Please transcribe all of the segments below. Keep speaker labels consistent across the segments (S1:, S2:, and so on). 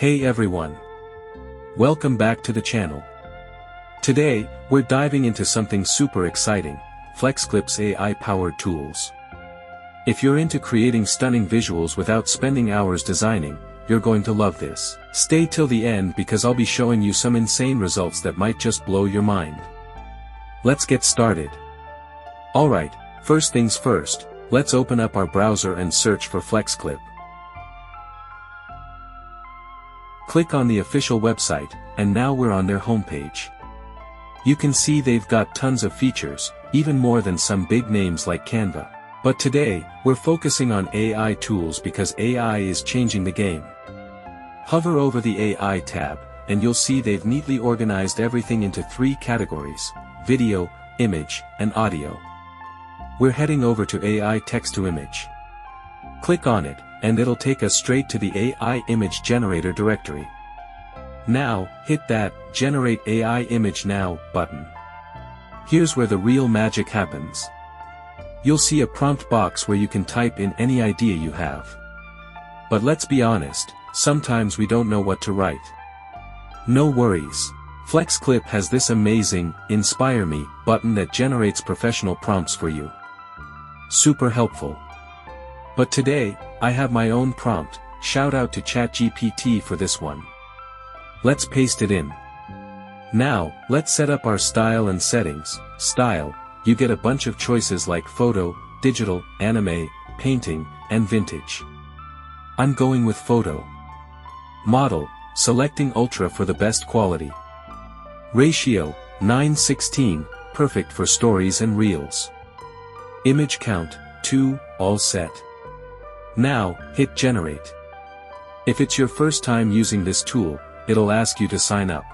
S1: Hey everyone! Welcome back to the channel. Today, we're diving into something super exciting, FlexClip's AI-powered tools. If you're into creating stunning visuals without spending hours designing, you're going to love this. Stay till the end because I'll be showing you some insane results that might just blow your mind. Let's get started. Alright, first things first, let's open up our browser and search for FlexClip. Click on the official website, and now we're on their homepage. You can see they've got tons of features, even more than some big names like Canva. But today, we're focusing on AI tools because AI is changing the game. Hover over the AI tab, and you'll see they've neatly organized everything into 3 categories: video, image, and audio. We're heading over to AI text-to-image. Click on it, and it'll take us straight to the AI image generator directory. Now, hit that Generate AI Image Now button. Here's where the real magic happens. You'll see a prompt box where you can type in any idea you have. But let's be honest, sometimes we don't know what to write. No worries. FlexClip has this amazing Inspire Me button that generates professional prompts for you. Super helpful. But today, I have my own prompt. Shout out to ChatGPT for this one. Let's paste it in. Now, let's set up our style and settings. Style, you get a bunch of choices like photo, digital, anime, painting, and vintage. I'm going with photo. Model, selecting ultra for the best quality. Ratio, 9:16, perfect for stories and reels. Image count, 2, all set. Now, hit generate. If it's your first time using this tool, it'll ask you to sign up.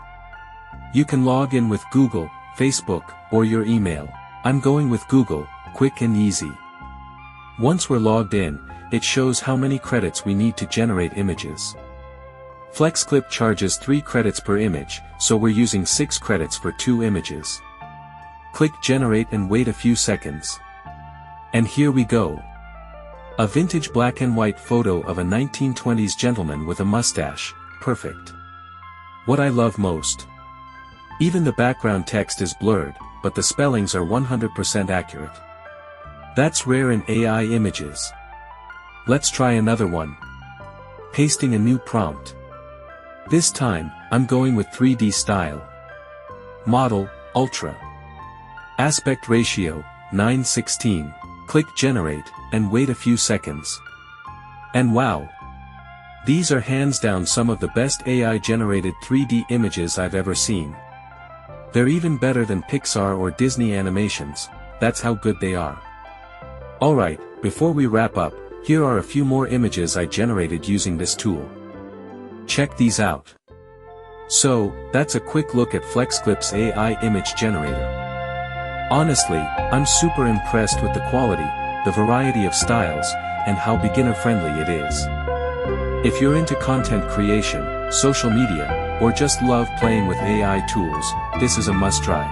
S1: You can log in with Google, Facebook, or your email. I'm going with Google, quick and easy. Once we're logged in, it shows how many credits we need to generate images. FlexClip charges 3 credits per image, so we're using 6 credits for 2 images. Click generate and wait a few seconds. And here we go. A vintage black and white photo of a 1920s gentleman with a mustache, perfect. What I love most. Even the background text is blurred, but the spellings are 100% accurate. That's rare in AI images. Let's try another one. Pasting a new prompt. This time, I'm going with 3D style. Model, ultra. Aspect ratio, 9:16. Click generate, and wait a few seconds. And wow! These are hands down some of the best AI-generated 3D images I've ever seen. They're even better than Pixar or Disney animations, that's how good they are. Alright, before we wrap up, here are a few more images I generated using this tool. Check these out. So, that's a quick look at FlexClip's AI image generator. Honestly, I'm super impressed with the quality, the variety of styles, and how beginner-friendly it is. If you're into content creation, social media, or just love playing with AI tools, this is a must-try.